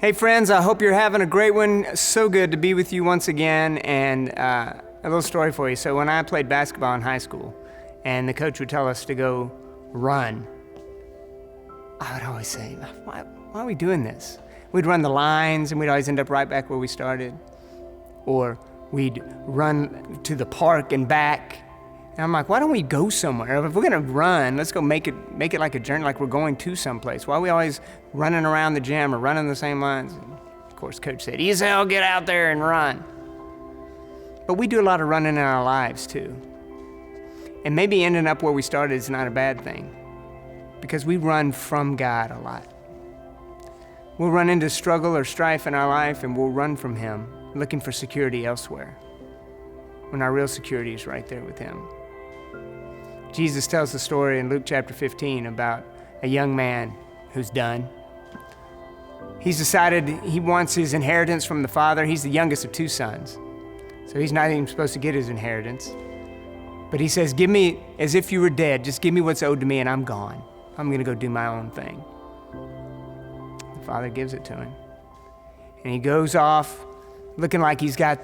Hey friends, I hope you're having a great one. So good to be with you once again. And a little story for you. So when I played basketball in high school and the coach would tell us to go run, I would always say, why are we doing this? We'd run the lines and we'd always end up right back where we started. Or we'd run to the park and back. And I'm like, why don't we go somewhere? If we're gonna run, let's go make it like a journey, like we're going to someplace. Why are we always running around the gym or running the same lines? And of course, coach said, Ezel, get out there and run. But we do a lot of running in our lives too. And maybe ending up where we started is not a bad thing, because we run from God a lot. We'll run into struggle or strife in our life and we'll run from Him, looking for security elsewhere, when our real security is right there with Him. Jesus tells the story in Luke chapter 15 about a young man who's done. He's decided he wants his inheritance from the father. He's the youngest of two sons, so he's not even supposed to get his inheritance. But he says, give me, as if you were dead, just give me what's owed to me and I'm gone. I'm gonna go do my own thing. The father gives it to him. And he goes off looking like he's got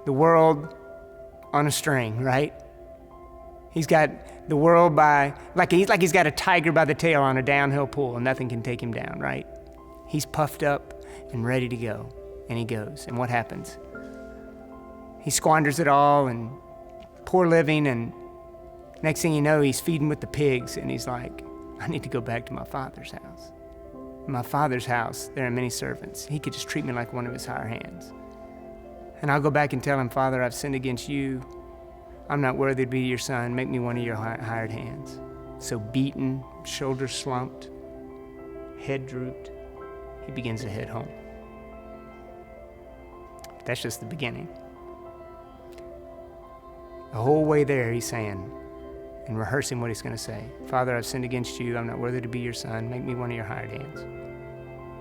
the world on a string, right? He's got the world he's got a tiger by the tail on a downhill pool and nothing can take him down, right? He's puffed up and ready to go, and he goes. And what happens? He squanders it all and poor living, and next thing you know, he's feeding with the pigs, and he's like, I need to go back to my father's house. In my father's house, there are many servants. He could just treat me like one of his hired hands. And I'll go back and tell him, Father, I've sinned against you. I'm not worthy to be your son. Make me one of your hired hands. So beaten, shoulders slumped, head drooped, he begins to head home. That's just the beginning. The whole way there, he's saying and rehearsing what he's going to say. Father, I've sinned against you. I'm not worthy to be your son. Make me one of your hired hands.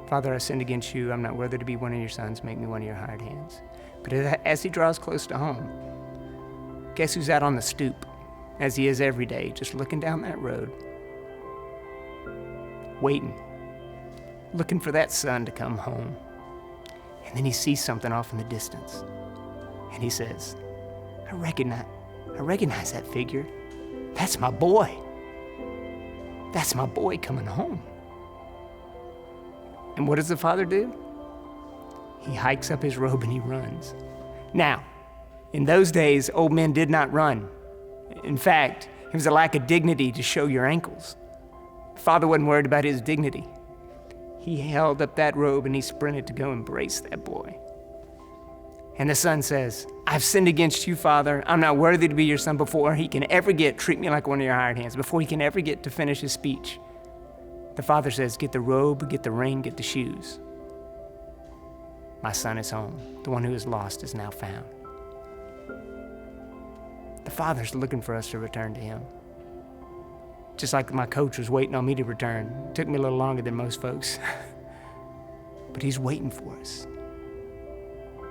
Father, I've sinned against you. I'm not worthy to be one of your sons. Make me one of your hired hands. But as he draws close to home, guess who's out on the stoop, as he is every day, just looking down that road, waiting, looking for that son to come home. And then he sees something off in the distance, and he says, I recognize that figure. That's my boy. That's my boy coming home. And what does the father do? He hikes up his robe and he runs. Now, in those days, old men did not run. In fact, it was a lack of dignity to show your ankles. Father wasn't worried about his dignity. He held up that robe and he sprinted to go embrace that boy. And the son says, I've sinned against you, Father. I'm not worthy to be your son. Before he can ever treat me like one of your hired hands, before he can ever get to finish his speech, the father says, get the robe, get the ring, get the shoes. My son is home. The one who is lost is now found. The Father's looking for us to return to Him. Just like my coach was waiting on me to return. It took me a little longer than most folks. But He's waiting for us.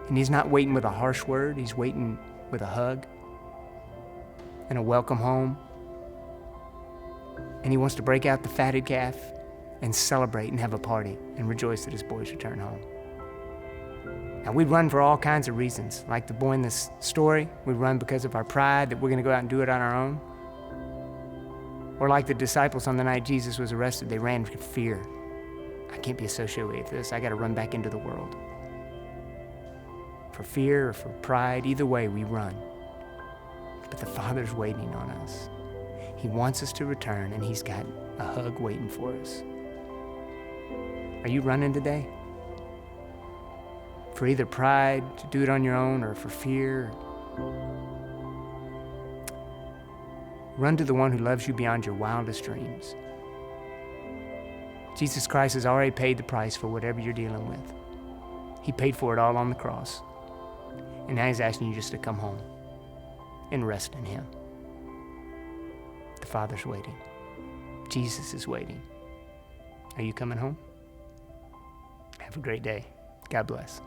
And He's not waiting with a harsh word. He's waiting with a hug and a welcome home. And He wants to break out the fatted calf and celebrate and have a party and rejoice that His boys return home. Now, we run for all kinds of reasons. Like the boy in this story, we run because of our pride that we're going to go out and do it on our own. Or like the disciples on the night Jesus was arrested, they ran for fear. I can't be associated with this. I got to run back into the world. For fear or for pride, either way, we run. But the Father's waiting on us. He wants us to return, and He's got a hug waiting for us. Are you running today? For either pride to do it on your own or for fear? Run to the one who loves you beyond your wildest dreams. Jesus Christ has already paid the price for whatever you're dealing with. He paid for it all on the cross. And now He's asking you just to come home and rest in Him. The Father's waiting. Jesus is waiting. Are you coming home? Have a great day. God bless.